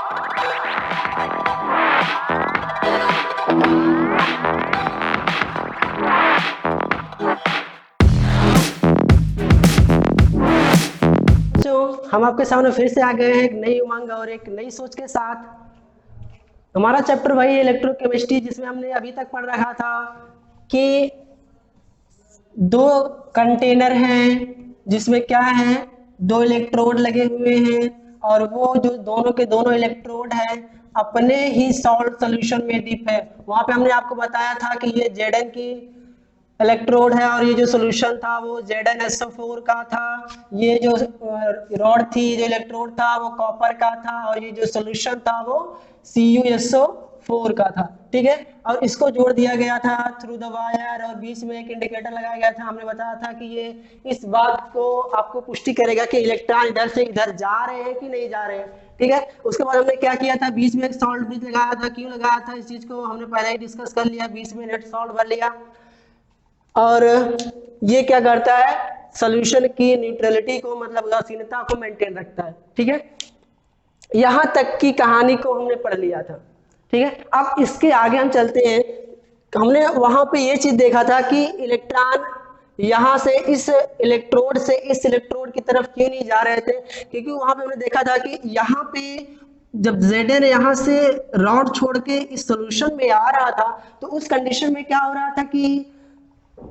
हम आपके सामने फिर से आ गए हैं एक नई उमंग और एक नई सोच के साथ। हमारा चैप्टर वही इलेक्ट्रोकेमिस्ट्री, जिसमें हमने अभी तक पढ़ रखा था कि दो कंटेनर हैं जिसमें क्या है, दो इलेक्ट्रोड लगे हुए हैं और वो जो दोनों के दोनों इलेक्ट्रोड हैं अपने ही सॉल्ट सोल्यूशन में डिप है। वहां पे हमने आपको बताया था कि ये Zn की इलेक्ट्रोड है और ये जो सोल्यूशन था वो ZnSO4 का था। ये जो रॉड थी, जो इलेक्ट्रोड था वो कॉपर का था और ये जो सोल्यूशन था वो CuSO4 का था। ठीक है, और इसको जोड़ दिया गया था थ्रू द वायर और बीच में एक इंडिकेटर लगाया गया था। हमने बताया था कि ये इस बात को आपको पुष्टि करेगा कि इलेक्ट्रॉन इधर से इधर जा रहे हैं कि नहीं जा रहे हैं। ठीक है, उसके बाद हमने क्या किया था, बीच में एक सॉल्ट ब्रिज लगाया था। क्यों लगाया था इस चीज को हमने पहले ही डिस्कस कर लिया, बीच में नेट सॉल्ट भर लिया। और ये क्या करता है, सॉल्यूशन की न्यूट्रलिटी को, मतलब उदासीनता को मेंटेन रखता है। ठीक है, यहां तक की कहानी को हमने पढ़ लिया था। ठीक है, अब इसके आगे हम चलते हैं। हमने वहां पे ये चीज देखा था कि इलेक्ट्रॉन यहां से इस इलेक्ट्रोड से इस इलेक्ट्रोड की तरफ क्यों नहीं जा रहे थे, क्योंकि वहां पे हमने देखा था कि यहाँ पे जब Zn यहाँ से रॉड छोड़ के इस सोल्यूशन में आ रहा था तो उस कंडीशन में क्या हो रहा था कि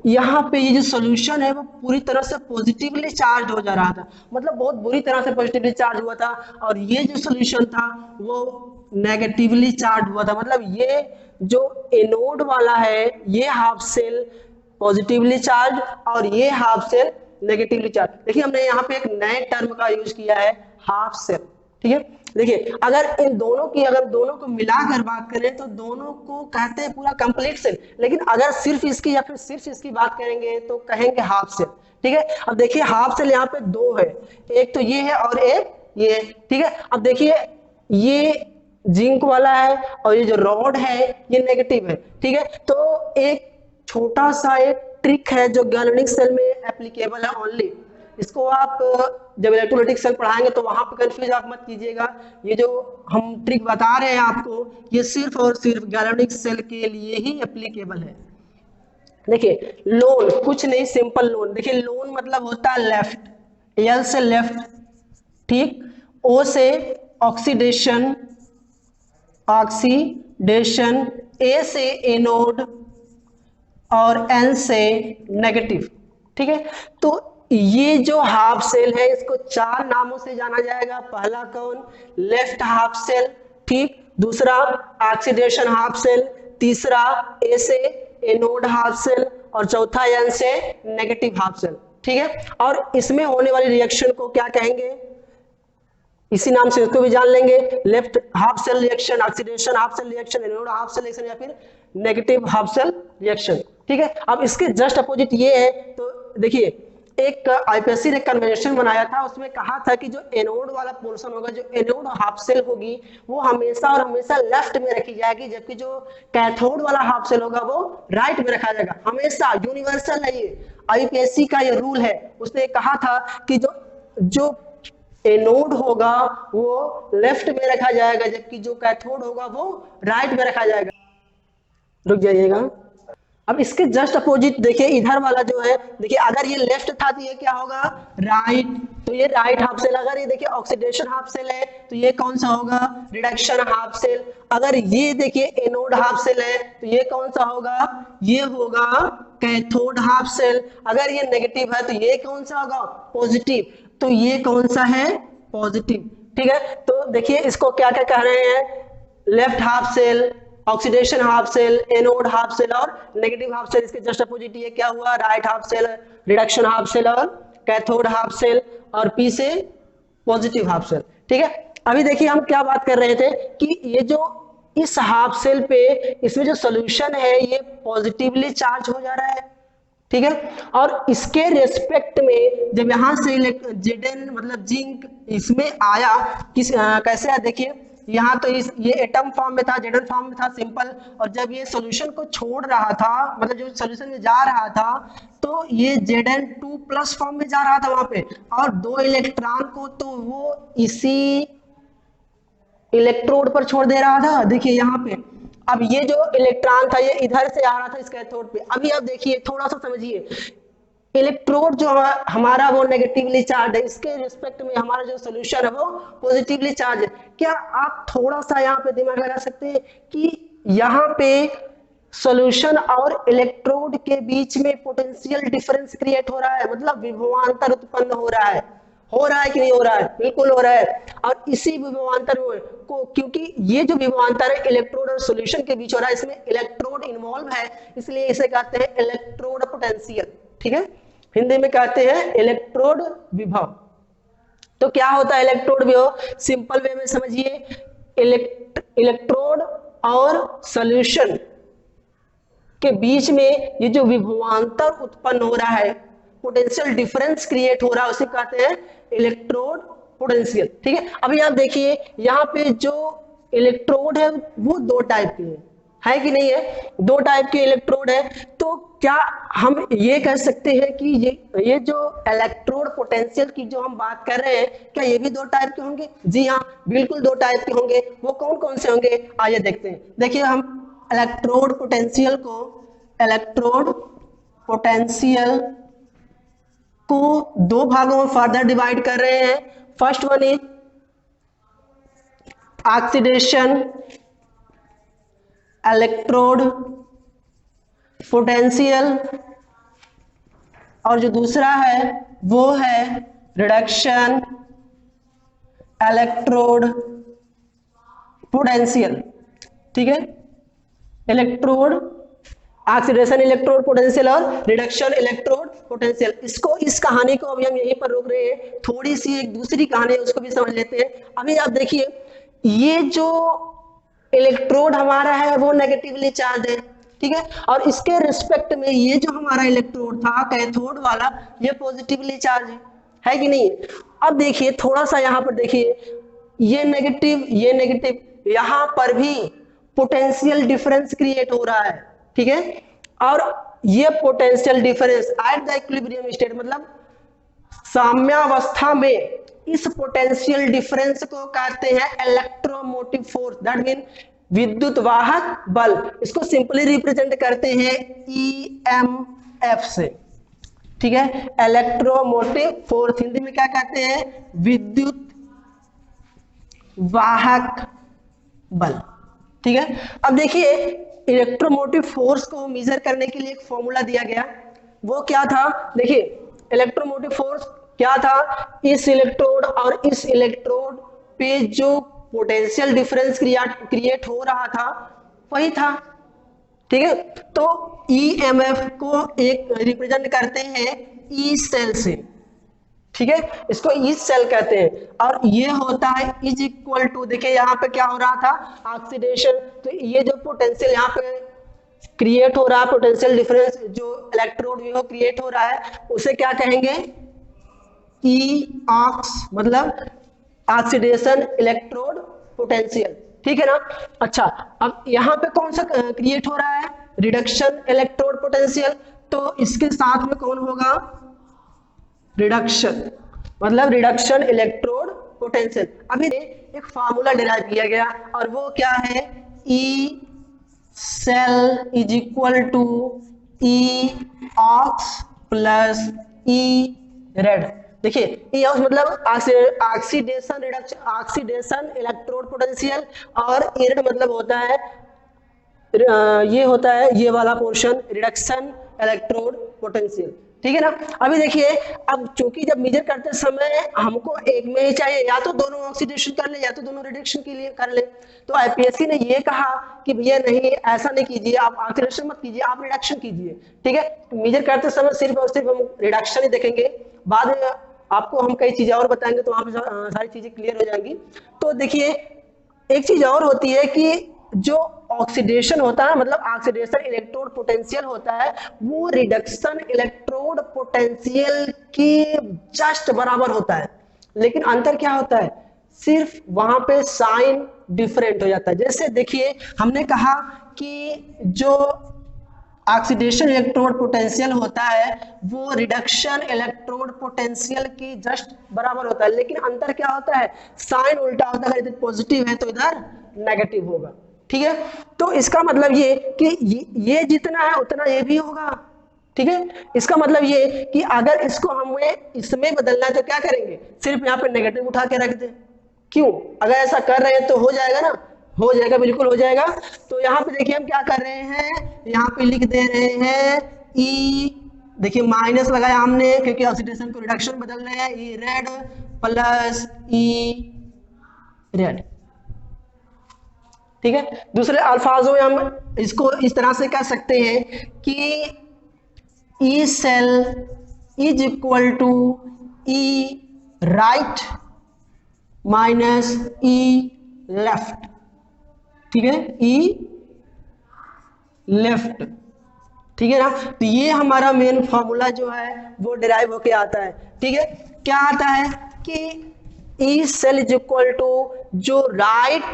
यहाँ पे ये जो सोल्यूशन है वो पूरी तरह से पॉजिटिवली चार्ज हो जा रहा था, मतलब बहुत बुरी तरह से पॉजिटिवली चार्ज हुआ था। और ये जो सोल्यूशन था वो नेगेटिवली चार्ज हुआ था, मतलब ये जो एनोड वाला है ये हाफ सेल पॉजिटिवली चार्ज और ये हाफ सेल नेगेटिवली चार्ज। देखिए हमने यहाँ पे एक नए टर्म का यूज किया है, हाफ सेल। ठीक है, देखिए अगर इन दोनों की, अगर दोनों को मिलाकर बात करें तो दोनों को कहते हैं पूरा कंप्लीट सेल, लेकिन अगर सिर्फ इसकी या फिर सिर्फ इसकी बात करेंगे तो कहेंगे हाफ सेल। ठीक है, अब देखिए हाफ सेल यहाँ पे दो है, एक तो ये है और एक ये। ठीक है, अब देखिए ये जिंक वाला है और ये जो रॉड है ये नेगेटिव है। ठीक है, तो एक छोटा सा एक ट्रिक है जो गैल्वेनिक सेल में एप्लीकेबल है ओनली। इसको आप जब इलेक्ट्रोलाइटिक सेल पढ़ाएंगे तो वहां पर कंफ्यूज आप मत कीजिएगा। ये जो हम ट्रिक बता रहे हैं आपको ये सिर्फ और सिर्फ गैल्वेनिक सेल के लिए ही एप्लीकेबल है। देखिए लोन कुछ नहीं, सिंपल लोन। देखिए लोन मतलब होता है लेफ्ट, एल से लेफ्ट, ठीक, ओ से ऑक्सीडेशन, ऑक्सीडेशन, ए से एनोड और एन से नेगेटिव। ठीक है, तो ये जो हाफ सेल है इसको चार नामों से जाना जाएगा। पहला कौन, लेफ्ट हाफ सेल, ठीक, दूसरा ऑक्सीडेशन हाफ सेल, तीसरा ए से एनोड हाफ सेल और चौथा एन से नेगेटिव हाफ सेल। ठीक है, और इसमें होने वाली रिएक्शन को क्या कहेंगे, इसी नाम से इसको भी जान लेंगे, left half cell reaction, oxidation half cell reaction, anode half cell reaction या फिर नेगेटिव हाफ सेल रिएक्शन। ठीक है, अब इसके जस्ट अपोजिट ये है। तो देखिए एक आईपीएससी ने कन्वेंशन बनाया था, उसमें कहा था कि जो एनोड वाला पोर्शन होगा, जो एनोड हाफ सेल होगी वो हमेशा और हमेशा लेफ्ट में रखी जाएगी, जबकि जो कैथोड वाला हाफ सेल होगा वो राइट में रखा जाएगा। हमेशा यूनिवर्सल है ये, आईपीएससी का ये रूल है। उसने कहा था कि जो जो एनोड होगा वो लेफ्ट में रखा जाएगा, जबकि जो कैथोड होगा वो राइट में रखा जाएगा। रुक जाइएगा, अब इसके जस्ट अपोजिट देखिए इधर वाला जो है, देखिए अगर ये लेफ्ट था तो ये क्या होगा, राइट, तो ये राइट हाफ सेल। अगर ये देखिए ऑक्सीडेशन हाफ सेल है तो ये कौन सा होगा, रिडक्शन हाफ सेल। अगर ये देखिए एनोड हाफ सेल है तो ये कौन सा होगा, ये होगा कैथोड हाफ सेल। अगर ये नेगेटिव है तो ये कौन सा होगा, पॉजिटिव, तो ये कौन सा है, पॉजिटिव। ठीक है, तो देखिए इसको क्या क्या कह रहे हैं, left half cell, oxidation half cell, anode half cell और नेगेटिव हाफ सेल। इसके जस्ट अपोजिट ये क्या हुआ, right half cell, reduction half cell और कैथोड हाफ सेल, और पी से पॉजिटिव हाफ सेल। ठीक है, अभी देखिए हम क्या बात कर रहे थे कि ये जो इस हाफ सेल पे इसमें जो सोल्यूशन है ये पॉजिटिवली चार्ज हो जा रहा है। ठीक है, और इसके रेस्पेक्ट में जब यहां से Zn मतलब जिंक इसमें आया, कैसे आया देखिए, यहाँ तो ये एटम फॉर्म में था, Zn फॉर्म में था सिंपल, और जब ये सॉल्यूशन को छोड़ रहा था, मतलब जो सॉल्यूशन में जा रहा था तो ये Zn2+ फॉर्म में जा रहा था वहां पे, और दो इलेक्ट्रॉन को तो वो इसी इलेक्ट्रोड पर छोड़ दे रहा था, देखिए यहाँ पे। अब ये जो इलेक्ट्रॉन था ये इधर से आ रहा था इस कैथोड पे। अभी आप देखिए थोड़ा सा समझिए, इलेक्ट्रोड जो हमारा वो नेगेटिवली चार्ज है, इसके रिस्पेक्ट में हमारा जो सोल्यूशन है वो पॉजिटिवली चार्ज है। क्या आप थोड़ा सा यहाँ पे दिमाग लगा सकते हैं कि यहाँ पे सॉल्यूशन और इलेक्ट्रोड के बीच में पोटेंशियल डिफरेंस क्रिएट हो रहा है, मतलब विभवांतर उत्पन्न हो रहा है कि नहीं हो रहा है? बिल्कुल हो रहा है। और इसी विभवांतर को, क्योंकि ये जो विभवांतर है इलेक्ट्रोड और सॉल्यूशन के बीच हो रहा है, इसमें इलेक्ट्रोड इन्वॉल्व है, इसलिए इसे कहते हैं इलेक्ट्रोड पोटेंशियल। ठीक है, हिंदी में कहते हैं इलेक्ट्रोड विभव। तो क्या होता है इलेक्ट्रोड विभव? सिंपल वे में समझिए, इलेक्ट्रोड और सॉल्यूशन के बीच में ये जो विभवांतर उत्पन्न हो रहा है, पोटेंशियल डिफरेंस क्रिएट हो रहा है, उसे कहते हैं इलेक्ट्रोड पोटेंशियल। ठीक है, अभी आप देखिए यहाँ पे जो इलेक्ट्रोड है वो दो टाइप के है कि नहीं है? दो टाइप के इलेक्ट्रोड है। तो क्या हम ये कह सकते हैं कि ये जो इलेक्ट्रोड पोटेंशियल की जो हम बात कर रहे हैं, क्या ये भी दो टाइप के होंगे? जी हाँ, बिल्कुल दो टाइप के होंगे। वो कौन कौन से होंगे आइए देखते हैं। देखिए हम इलेक्ट्रोड पोटेंशियल को दो भागों में फर्दर डिवाइड कर रहे हैं। First one is oxidation electrode potential, और जो दूसरा है वो है रिडक्शन इलेक्ट्रोड पोटेंशियल। ठीक है, इलेक्ट्रोड ऑक्सीडेशन इलेक्ट्रोड पोटेंशियल और रिडक्शन इलेक्ट्रोड पोटेंशियल। इसको, इस कहानी को अभी हम यहीं पर रोक रहे हैं। थोड़ी सी एक दूसरी कहानी है उसको भी समझ लेते हैं। अभी आप देखिए, ये जो इलेक्ट्रोड हमारा है वो नेगेटिवली चार्ज है, ठीक है, और इसके रिस्पेक्ट में ये जो हमारा इलेक्ट्रोड था कैथोड वाला, ये पॉजिटिवली चार्ज है कि नहीं? अब देखिए थोड़ा सा यहाँ पर देखिए, ये नेगेटिव, यहाँ पर भी पोटेंशियल डिफरेंस क्रिएट हो रहा है। ठीक है, और ये potential difference at the equilibrium state, मतलब साम्यावस्था में, इस पोटेंशियल डिफरेंस को कहते हैं इलेक्ट्रोमोटिव फोर्स, दैट मीन विद्युत वाहक बल। इसको सिंपली रिप्रेजेंट करते हैं EMF से। ठीक है, इलेक्ट्रोमोटिव फोर्स हिंदी में क्या कहते हैं? विद्युत वाहक बल। ठीक है, अब देखिए इलेक्ट्रोमोटिव फोर्स को मेजर करने के लिए एक फॉर्मूला दिया गया। वो क्या था? देखिए इलेक्ट्रोमोटिव फोर्स क्या था? इस इलेक्ट्रोड और इस इलेक्ट्रोड पे जो पोटेंशियल डिफरेंस क्रिएट हो रहा था वही था। ठीक है, तो EMF को एक रिप्रेजेंट करते हैं E सेल से। ठीक है, इसको ई सेल कहते हैं, और ये होता है इज इक्वल टू, देखिए यहाँ पे क्या हो रहा था? ऑक्सीडेशन। तो ये जो पोटेंशियल यहाँ पे क्रिएट हो रहा है, पोटेंशियल डिफरेंस जो इलेक्ट्रोड में क्रिएट हो रहा है, उसे क्या कहेंगे? ई ऑक्स, मतलब ऑक्सीडेशन इलेक्ट्रोड पोटेंशियल। ठीक है ना? अच्छा, अब यहाँ पे कौन सा क्रिएट हो रहा है? Reduction electrode potential. तो इसके साथ में कौन होगा? रिडक्शन, मतलब रिडक्शन इलेक्ट्रोड पोटेंशियल। अभी एक फार्मूला डिराइव किया गया, और वो क्या है? E cell is equal to E ox plus E red. देखिए ई ऑक्स मतलब oxidation reduction, oxidation electrode potential, और ई रेड मतलब होता है, ये होता है ये वाला पोर्शन, रिडक्शन इलेक्ट्रोड पोटेंशियल। ठीक है ना? अभी देखिए, अब चूंकि जब मेजर करते समय हमको एक में ही चाहिए, या तो दोनों ऑक्सीडेशन कर ले या तो दोनों रिडक्शन के लिए कर ले। तो IPSC ने ये कहा कि भैया नहीं, ऐसा नहीं कीजिए, आप ऑक्सीडेशन मत कीजिए, आप रिडक्शन कीजिए। ठीक है, मेजर करते समय सिर्फ और सिर्फ हम रिडक्शन ही देखेंगे, बाद में आपको हम कई चीजें और बताएंगे तो वहां पर सारी चीजें क्लियर हो जाएंगी। तो देखिए एक चीज और होती है कि जो ऑक्सीडेशन होता है, मतलब ऑक्सीडेशन इलेक्ट्रोड पोटेंशियल होता है, वो रिडक्शन इलेक्ट्रोड पोटेंशियल के जस्ट बराबर होता है। लेकिन अंतर क्या होता है? सिर्फ वहां पे साइन डिफरेंट हो जाता है। जैसे देखिए हमने कहा कि जो ऑक्सीडेशन इलेक्ट्रोड पोटेंशियल होता है वो रिडक्शन इलेक्ट्रोड पोटेंशियल की जस्ट बराबर होता है, लेकिन अंतर क्या होता है, साइन उल्टा होता है, अगर इधर पॉजिटिव है तो इधर नेगेटिव होगा। ठीक है, तो इसका मतलब ये कि ये जितना है उतना ये भी होगा। ठीक है, इसका मतलब ये कि अगर इसको हमें इसमें बदलना है तो क्या करेंगे, सिर्फ यहाँ पे नेगेटिव उठा के रख दे। क्यों, अगर ऐसा कर रहे हैं तो हो जाएगा ना, हो जाएगा, बिल्कुल हो जाएगा। तो यहाँ पे देखिए हम क्या कर रहे हैं, यहाँ पे लिख दे रहे हैं ई, देखिए माइनस लगाया हमने क्योंकि ऑक्सीडेशन को रिडक्शन बदल रहे हैं, ई रेड प्लस ई रेड। ठीक है, दूसरे अल्फाजों में हम इसको इस तरह से कह सकते हैं कि E cell is equal to E right minus E left. ठीक है, ई लेफ्ट। ठीक है ना, तो ये हमारा मेन फॉर्मूला जो है वो डिराइव होके आता है। ठीक है, क्या आता है कि E cell is equal to जो राइट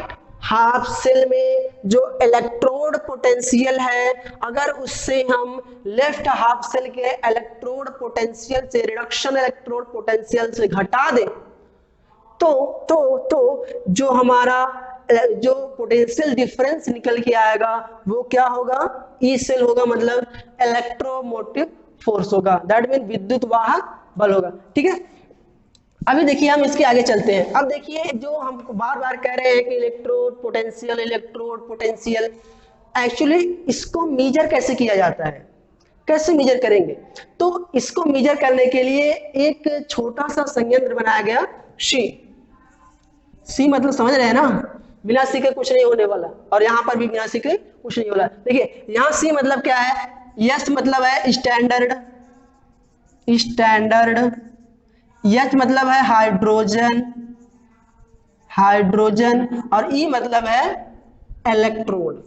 हाफ सेल में जो इलेक्ट्रोड पोटेंशियल है, अगर उससे हम लेफ्ट हाफ सेल के इलेक्ट्रोड पोटेंशियल से रिडक्शन इलेक्ट्रोड पोटेंशियल से घटा दें तो जो हमारा जो पोटेंशियल डिफरेंस निकल के आएगा वो क्या होगा, ई सेल होगा, मतलब इलेक्ट्रोमोटिव फोर्स होगा, दैट मीन विद्युत वाहक बल होगा। ठीक है, अभी देखिए हम इसके आगे चलते हैं। अब देखिए जो हम बार बार कह रहे हैं कि इलेक्ट्रोड पोटेंशियल, एक्चुअली इसको मेजर कैसे किया जाता है, कैसे मेजर करेंगे, तो इसको मेजर करने के लिए एक छोटा सा संयंत्र बनाया गया, सी मतलब समझ रहे हैं ना, बिना सी के कुछ नहीं होने वाला, और यहाँ पर भी बिना सी के कुछ नहीं होगा। देखिए यहाँ सी मतलब क्या है, यस मतलब है स्टैंडर्ड, एच मतलब है हाइड्रोजन, और ई मतलब है इलेक्ट्रोड।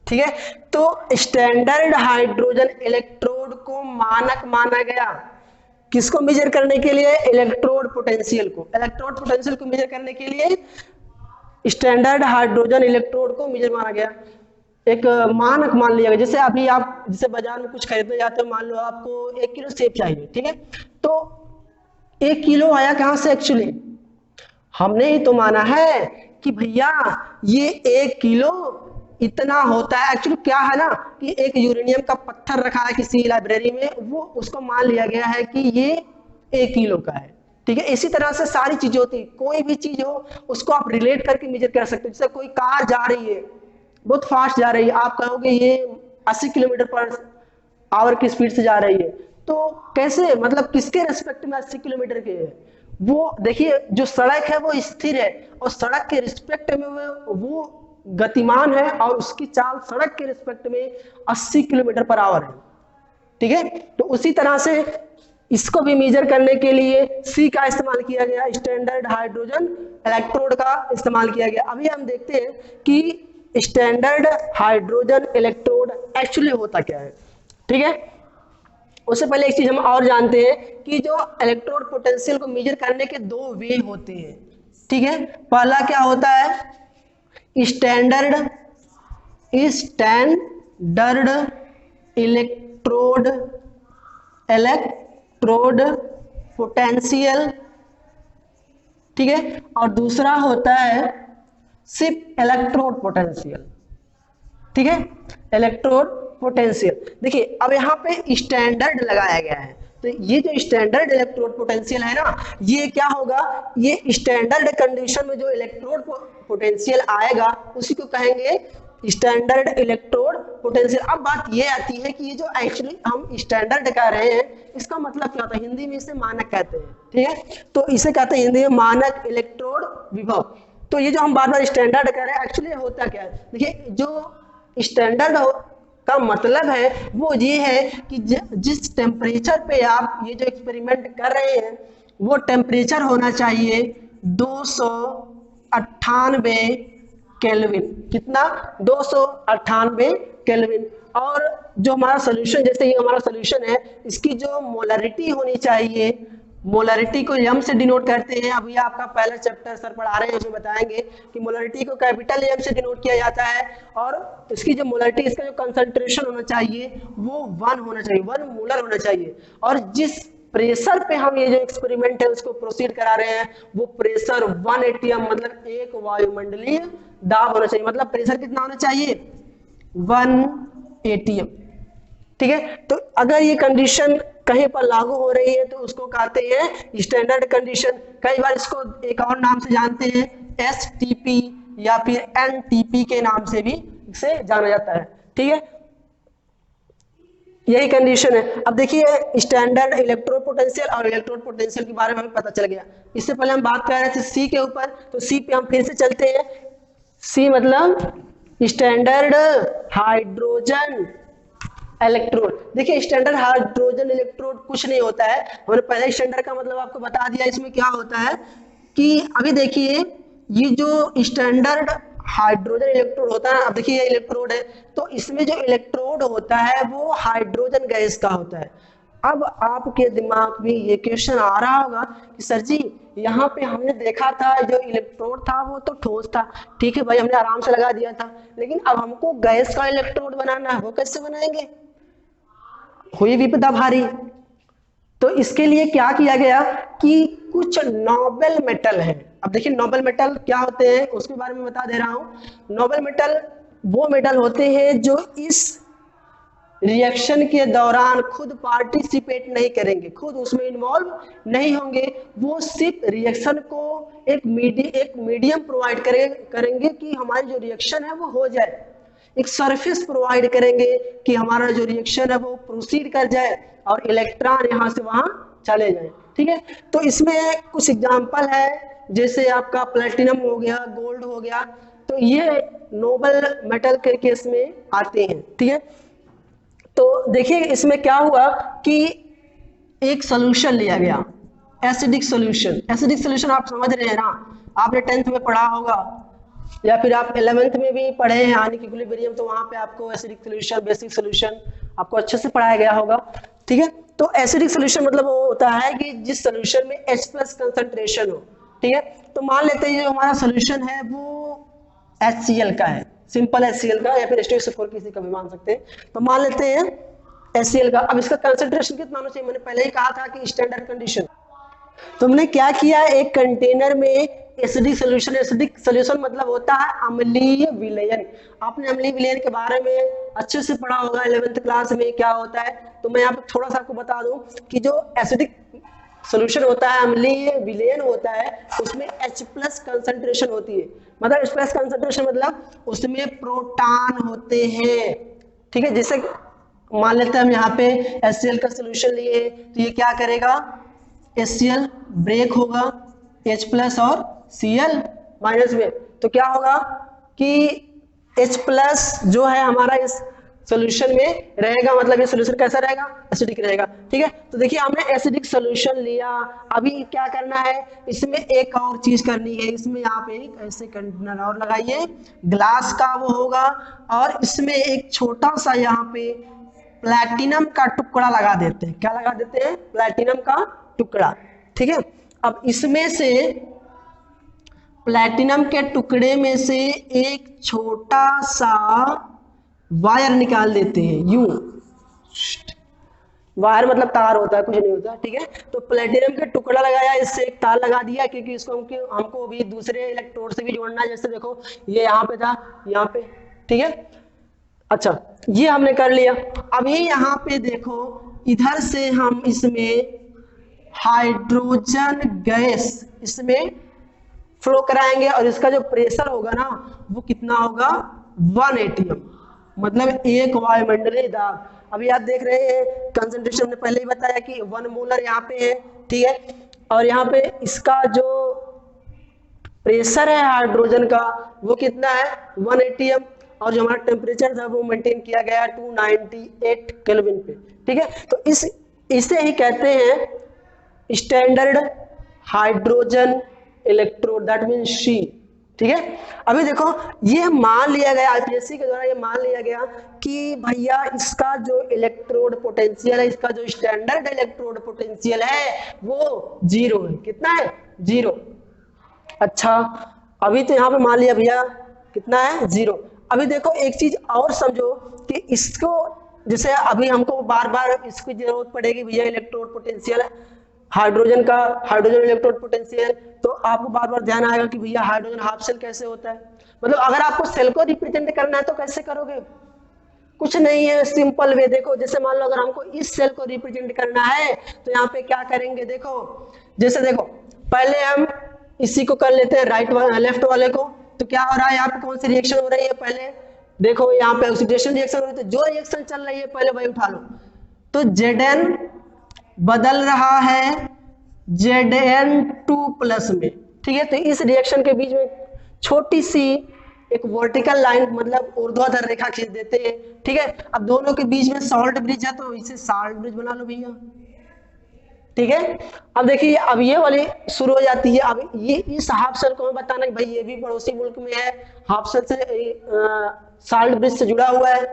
ठीक है, तो स्टैंडर्ड हाइड्रोजन इलेक्ट्रोड को मानक माना गया, किसको मेजर करने के लिए, इलेक्ट्रोड पोटेंशियल को मेजर करने के लिए स्टैंडर्ड हाइड्रोजन इलेक्ट्रोड को मेजर माना गया, एक मानक मान लिया गया। जैसे अभी आप जैसे बाजार में कुछ खरीदने जाते हो, मान लो आपको 1 किलो सेब चाहिए, ठीक है, तो 1 किलो आया कहां से, एक्चुअली हमने ही तो माना है कि भैया ये 1 किलो इतना होता है। एक्चुअली क्या है ना कि एक यूरेनियम का पत्थर रखा है किसी लाइब्रेरी में, वो उसको मान लिया गया है कि ये 1 किलो का है। ठीक है, इसी तरह से सारी चीजें होती, कोई भी चीज हो उसको आप रिलेट करके मेजर कर सकते हो। जैसे कोई कार जा रही है, बहुत फास्ट जा रही है, आप कहोगे ये 80 किलोमीटर पर आवर की स्पीड से जा रही है, तो कैसे, मतलब किसके रिस्पेक्ट में 80 किलोमीटर के है, वो देखिए जो सड़क है वो स्थिर है और सड़क के रिस्पेक्ट में वो गतिमान है, और उसकी चाल सड़क के रिस्पेक्ट में 80 किलोमीटर पर आवर है। ठीक है, तो उसी तरह से इसको भी मेजर करने के लिए सी का इस्तेमाल किया गया, स्टैंडर्ड हाइड्रोजन इलेक्ट्रोड का इस्तेमाल किया गया। अभी हम देखते हैं कि स्टैंडर्ड हाइड्रोजन इलेक्ट्रोड एक्चुअली होता क्या है। ठीक है, उससे पहले एक चीज हम और जानते हैं कि जो इलेक्ट्रोड पोटेंशियल को मेजर करने के 2 वे होते हैं। ठीक है, पहला क्या होता है, स्टैंडर्ड इलेक्ट्रोड पोटेंशियल। ठीक है, और दूसरा होता है सिर्फ इलेक्ट्रोड पोटेंशियल। ठीक है, इलेक्ट्रोड पोटेंशियल। देखिए अब यहाँ पे स्टैंडर्ड लगाया गया है, तो ये जो स्टैंडर्ड इलेक्ट्रोड पोटेंशियल है ना, ये क्या होगा, ये स्टैंडर्ड कंडीशन में जो इलेक्ट्रोड पोटेंशियल आएगा उसी को कहेंगे स्टैंडर्ड इलेक्ट्रोड पोटेंशियल। अब बात ये आती है कि ये जो एक्चुअली हम स्टैंडर्ड कह रहे हैं इसका मतलब क्या होता है, हिंदी में इसे मानक कहते हैं। ठीक है, तो इसे कहते हैं हिंदी में मानक इलेक्ट्रोड विभव। तो ये जो हम बार बार स्टैंडर्ड कह रहे हैं एक्चुअली होता क्या है, देखिए जो स्टैंडर्ड का मतलब है वो ये है कि जिस टेम्परेचर पे आप ये जो एक्सपेरिमेंट कर रहे हैं वो टेम्परेचर होना चाहिए 298 केल्विन। कितना, 298 केल्विन। और जो हमारा सोल्यूशन, जैसे ये हमारा सोल्यूशन है, इसकी जो मोलरिटी होनी चाहिए मोलरिटी को एम से डिनोट करते हैं। अभी आपका पहला चैप्टर सर पढ़ा रहे हैं, उसमें बताएंगे कि मोलरिटी को कैपिटल एम से डिनोट किया जाता है, और इसकी जो मोलरिटी, इसका जो कंसंट्रेशन होना चाहिए वो 1 होना चाहिए, 1 मोलर होना चाहिए। और जिस प्रेशर पे हम ये जो एक्सपेरिमेंट है उसको प्रोसीड करा रहे हैं वो प्रेशर 1 एटीएम, मतलब एक वायुमंडलीय दाब होना चाहिए। मतलब प्रेशर कितना होना चाहिए, 1 एटीएम। ठीक है, तो अगर ये कंडीशन कहीं पर लागू हो रही है तो उसको कहते हैं स्टैंडर्ड कंडीशन। कई बार इसको एक और नाम से जानते हैं, एसटीपी या फिर एनटीपी के नाम से भी इसे जाना जाता है। ठीक है, यही कंडीशन है। अब देखिए स्टैंडर्ड इलेक्ट्रोड पोटेंशियल और इलेक्ट्रोड पोटेंशियल के बारे में हमें पता चल गया। इससे पहले हम बात कर रहे थे सी के ऊपर, तो सी पे हम फिर से चलते हैं। सी मतलब स्टैंडर्ड हाइड्रोजन इलेक्ट्रोड। देखिए स्टैंडर्ड हाइड्रोजन इलेक्ट्रोड कुछ नहीं होता है, हमने पहले स्टैंडर्ड का मतलब आपको बता दिया। इसमें क्या होता है कि अभी देखिए ये जो स्टैंडर्ड हाइड्रोजन इलेक्ट्रोड होता है, अब देखिए ये इलेक्ट्रोड है, तो इसमें जो इलेक्ट्रोड होता है वो हाइड्रोजन गैस का होता है। अब आपके दिमाग में ये क्वेश्चन आ रहा होगा कि सर जी यहाँ पे हमने देखा था जो इलेक्ट्रोड था वो तो ठोस था, ठीक है भाई हमने आराम से लगा दिया था, लेकिन अब हमको गैस का इलेक्ट्रोड बनाना है, वो कैसे बनाएंगे, हुई विपदा भारी। तो इसके लिए क्या किया गया कि कुछ नोबल मेटल है। अब देखिए नोबल मेटल क्या होते हैं उसके बारे में बता दे रहा हूं। नोबल मेटल वो मेटल होते हैं जो इस रिएक्शन के दौरान खुद पार्टिसिपेट नहीं करेंगे, खुद उसमें इन्वॉल्व नहीं होंगे, वो सिर्फ रिएक्शन को एक मीडियम प्रोवाइड करेंगे कि हमारी जो रिएक्शन है वो हो जाए, एक सरफेस प्रोवाइड करेंगे कि हमारा जो रिएक्शन है वो प्रोसीड कर जाए और इलेक्ट्रॉन यहाँ से वहां चले जाए। ठीक है, तो इसमें कुछ एग्जांपल है, जैसे आपका प्लेटिनम हो गया, गोल्ड हो गया, तो ये नोबल मेटल के केस में आते हैं। ठीक है, तो देखिए इसमें क्या हुआ कि एक सोल्यूशन लिया गया, एसिडिक सोल्यूशन। एसिडिक सोल्यूशन आप समझ रहे हैं ना, आपने 10th में पढ़ा होगा या फिर आप 11th में भी पढ़े हैं आयनिक इक्विलिब्रियम, तो वहां पे आपको एसिडिक सोल्यूशन, बेसिक सोल्यूशन आपको अच्छे से पढ़ाया गया होगा। ठीक है, तो एसिडिक सोल्यूशन मतलब वो होता है कि जिस सोल्यूशन में H+ कंसंट्रेशन हो। ठीक है, तो मान लेते हैं जो हमारा सोल्यूशन है वो HCl का है, सिंपल HCl का, या फिर H2SO4 किसी का भी मान सकते हैं। तो मान लेते हैं HCl का। अब इसका कंसंट्रेशन कितना होना चाहिए, मैंने पहले ही कहा था कि स्टैंडर्ड कंडीशन। तो हमने क्या किया, एक कंटेनर में एसिडिक सोल्यूशन, एसिडिक सोल्यूशन मतलब होता है अम्लीय विलयन। आपने अम्लीय विलयन के बारे में अच्छे से पढ़ा होगा 11th क्लास में क्या होता है, तो मैं यहाँ पे थोड़ा सा आपको बता दूं कि जो एसिडिक सोल्यूशन होता है, अम्लीय विलयन होता है, उसमें H+ कंसंट्रेशन होती है। मतलब H+ कंसंट्रेशन मतलब उसमें प्रोटॉन होते हैं। ठीक है, जैसे मान लेते हैं हम यहाँ पे HCl का सोल्यूशन लिए, तो ये क्या करेगा, HCl ब्रेक होगा H+ और Cl- में, तो क्या होगा कि H+ जो है हमारा इस सोल्यूशन में रहेगा, मतलब ये सोल्यूशन कैसा रहेगा, एसिडिक रहेगा। ठीक है, तो देखिए हमने एसिडिक सोल्यूशन लिया, अभी क्या करना है, इसमें एक और चीज करनी है। इसमें आप एक ऐसे कंटेनर और लगाइए, ग्लास का वो होगा, और इसमें एक छोटा सा यहाँ पे प्लैटिनम का टुकड़ा लगा देते हैं। क्या लगा देते हैं, प्लैटिनम का टुकड़ा। ठीक है, अब इसमें से प्लैटिनम के टुकड़े में से एक छोटा सा वायर निकाल देते हैं, यूं वायर मतलब तार होता है, कुछ नहीं होता। ठीक है, तो प्लेटिनम का टुकड़ा लगाया, इससे एक तार लगा दिया, क्योंकि इसको हमको भी दूसरे इलेक्ट्रोड से भी जोड़ना है। जैसे देखो ये यहाँ पे था, यहाँ पे। ठीक है, अच्छा ये हमने कर लिया। अब ये यहाँ पे देखो, इधर से हम इसमें हाइड्रोजन गैस इसमें फ्लो कराएंगे, और इसका जो प्रेशर होगा ना वो कितना होगा, 1 एटीएम, मतलब एक वायुमंडलीय दाब। अभी आप देख रहे हैं कंसंट्रेशन ने पहले ही बताया कि 1 मोलर यहाँ पे है। ठीक है, और यहाँ पे इसका जो प्रेशर है हाइड्रोजन का वो कितना है, 1 एटीएम, और जो हमारा टेम्परेचर था वो मेंटेन किया गया 298 केल्विन पे। ठीक है, तो इसे ही कहते हैं standard hydrogen electrode, that mean see. ठीक है। अभी देखो ये मान लिया गया आईपीएससी के द्वारा, ये मान लिया गया कि भैया इसका जो इलेक्ट्रोड पोटेंशियल है, इसका जो स्टैंडर्ड इलेक्ट्रोड पोटेंशियल है वो 0 है। कितना है? 0। अच्छा अभी तो यहाँ पे मान लिया भैया कितना है? 0। अभी देखो एक चीज और समझो कि इसको जैसे अभी हमको बार बार इसकी जरूरत पड़ेगी भैया इलेक्ट्रोड पोटेंशियल हाइड्रोजन का, हाइड्रोजन इलेक्ट्रोड पोटेंशियल, तो आपको बार बार ध्यान आएगा कि भैया हाइड्रोजन हाफ सेल कैसे होता है। मतलब अगर आपको सेल को रिप्रेजेंट करना है तो कैसे करोगे? कुछ नहीं है, सिंपल वे। देखो जैसे मान लो अगर हमको इस सेल को रिप्रेजेंट करना है तो यहाँ पे क्या करेंगे, देखो जैसे देखो पहले हम इसी को कर लेते हैं राइट लेफ्ट वाले को, तो क्या हो रहा है यहाँ पे? कौन सी रिएक्शन हो रही है? पहले देखो यहाँ पे ऑक्सीडेशन रिएक्शन हो रही है, तो जो रिएक्शन चल रही है पहले वही उठा लो। तो Zn बदल रहा है Zn2+ में, ठीक है। तो इस रिएक्शन के बीच में छोटी सी एक वर्टिकल लाइन मतलब ऊर्ध्वाधर रेखा खींच देते हैं, ठीक है। अब दोनों के बीच में सॉल्ट ब्रिज है तो इसे सॉल्ट ब्रिज बना लो भैया, ठीक है। अब देखिए अब ये वाली शुरू हो जाती है। अब ये इस हाफ सेल को हमें बताना कि भाई ये भी पड़ोसी मुल्क में है, हाफ सेल से सॉल्ट ब्रिज से जुड़ा हुआ है,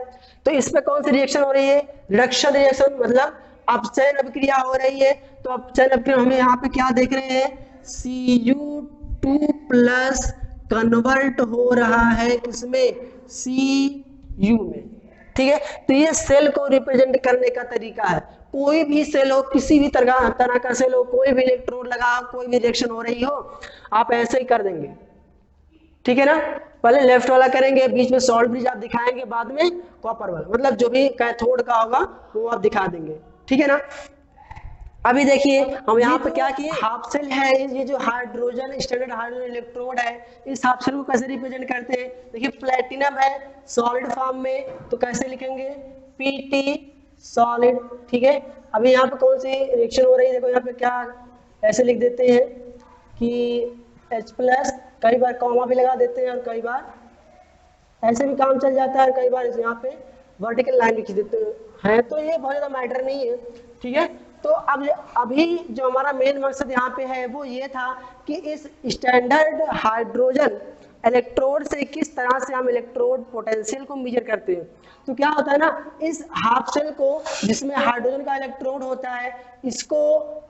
तो इस पे कौन सी रिएक्शन हो रही है? रिडक्शन रिएक्शन, मतलब अपचयन अभिक्रिया हो रही है। तो अपचयन अभिक्रिया हमें यहाँ पे क्या देख रहे हैं? Cu2+ कन्वर्ट हो रहा है किसमें? Cu में, ठीक है। तो ये सेल को रिप्रेजेंट करने का तरीका है। कोई भी सेल हो, किसी भी तरह का सेल हो, कोई भी इलेक्ट्रोड लगा, कोई भी रिएक्शन हो रही हो, आप ऐसे ही कर देंगे, ठीक है ना। पहले लेफ्ट वाला करेंगे, बीच में सॉल्ट ब्रिज आप दिखाएंगे, बाद में कॉपर वाला, मतलब जो भी कैथोड का होगा वो आप दिखा देंगे, ठीक है ना। अभी देखिए हम यहाँ पे क्या किए, हाफ सेल है, ये जो हाइड्रोजन स्टैंडर्ड हाइड्रोजन इलेक्ट्रोड है, इस हाफ सेल को कैसे रिप्रेजेंट करते हैं? देखिए प्लेटिनम है सॉलिड फॉर्म में, तो कैसे लिखेंगे? Pt सॉलिड, ठीक है। अभी यहाँ पे कौन सी रिएक्शन हो रही है? देखो यहाँ पे क्या ऐसे लिख देते हैं कि H+, कई बार कॉमा भी लगा देते हैं और कई बार ऐसे भी काम चल जाता है, कई बार यहाँ पे वर्टिकल लाइन लिख देते हैं, तो ये बहुत ज्यादा मैटर नहीं है, ठीक है। तो अब अभी जो हमारा मेन मकसद यहाँ पे है वो ये था कि इस स्टैंडर्ड हाइड्रोजन इलेक्ट्रोड से किस तरह से हम इलेक्ट्रोड पोटेंशियल को मेजर करते हैं। तो क्या होता है ना, इस हाफ सेल को जिसमें हाइड्रोजन का इलेक्ट्रोड होता है, इसको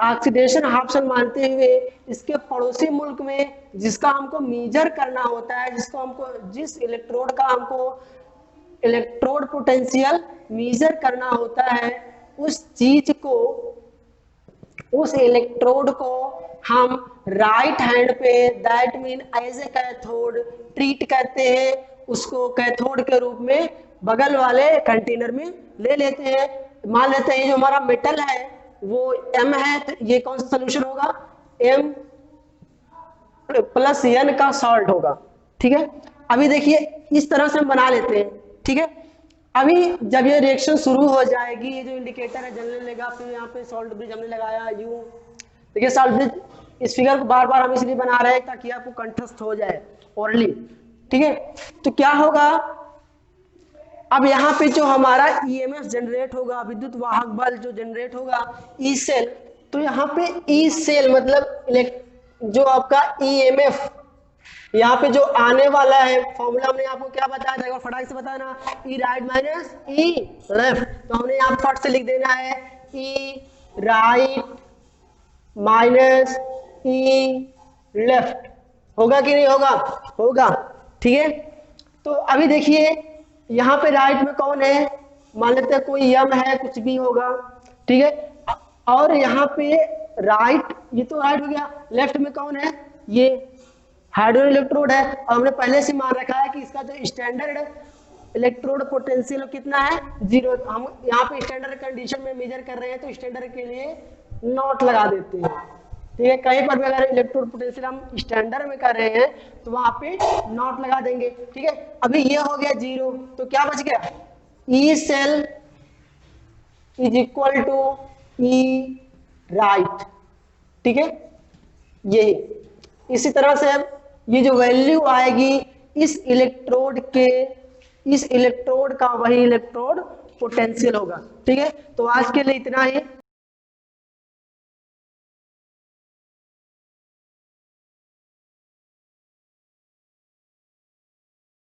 ऑक्सीडेशन हाफ सेल मानते हुए इसके पड़ोसी मुल्क में जिसका हमको मेजर करना होता है, जिसको हमको जिस इलेक्ट्रोड का हमको इलेक्ट्रोड पोटेंशियल मेजर करना होता है, उस चीज को, उस इलेक्ट्रोड को हम राइट हैंड पे that mean as a cathode treat करते हैं, उसको कैथोड के रूप में बगल वाले कंटेनर में ले लेते हैं। मान लेते हैं जो हमारा मेटल है वो M है, तो ये कौन सा सोल्यूशन होगा? M+N का सॉल्ट होगा, ठीक है। अभी देखिए इस तरह से हम बना लेते हैं, ठीक है। अभी जब ये रिएक्शन शुरू हो जाएगी, ये जो इंडिकेटर है जलने लगा, फिर यहाँ पे सॉल्ट ब्रिज हमने लगाया यूं, देखिए सॉल्ट ब्रिज, इस फिगर को बार बार हम इसलिए बना रहे हैं ताकि आपको कंठस्थ हो जाए ओरली, ठीक है। तो क्या होगा, अब यहाँ पे जो हमारा ईएमएफ जनरेट होगा, विद्युत वाहक बल जो जनरेट होगा ई सेल, तो यहाँ पे ई सेल मतलब जो आपका ईएमएफ यहाँ पे जो आने वाला है, फॉर्मूला हमने आपको क्या बताया था, फटाक से बताना, ई राइट माइनस ई लेफ्ट, तो हमने यहाँ फट से लिख देना है ई राइट माइनस ई लेफ्ट। होगा कि नहीं होगा? होगा, ठीक है। तो अभी देखिए यहाँ पे राइट में कौन है, मान लेते हैं कोई यम है, कुछ भी होगा, ठीक है। और यहाँ पे राइट, ये तो राइट हो गया, लेफ्ट में कौन है? ये हाइड्रोजन इलेक्ट्रोड है, और हमने पहले से मान रखा है कि इसका जो स्टैंडर्ड इलेक्ट्रोड पोटेंशियल कितना है? 0। हम यहाँ पे स्टैंडर्ड कंडीशन में मेजर कर रहे हैं तो स्टैंडर्ड के लिए नॉट लगा देते हैं, ठीक है। कहीं पर भी अगर इलेक्ट्रोड पोटेंशियल हम स्टैंडर्ड में कर रहे हैं तो वहां पे नॉट लगा देंगे, ठीक है। अभी ये हो गया 0, तो क्या बच गया? E cell is equal to E right, ठीक है। यही इसी तरह से ये जो वैल्यू आएगी इस इलेक्ट्रोड के, इस इलेक्ट्रोड का वही इलेक्ट्रोड पोटेंशियल होगा, ठीक है। तो आज के लिए इतना ही।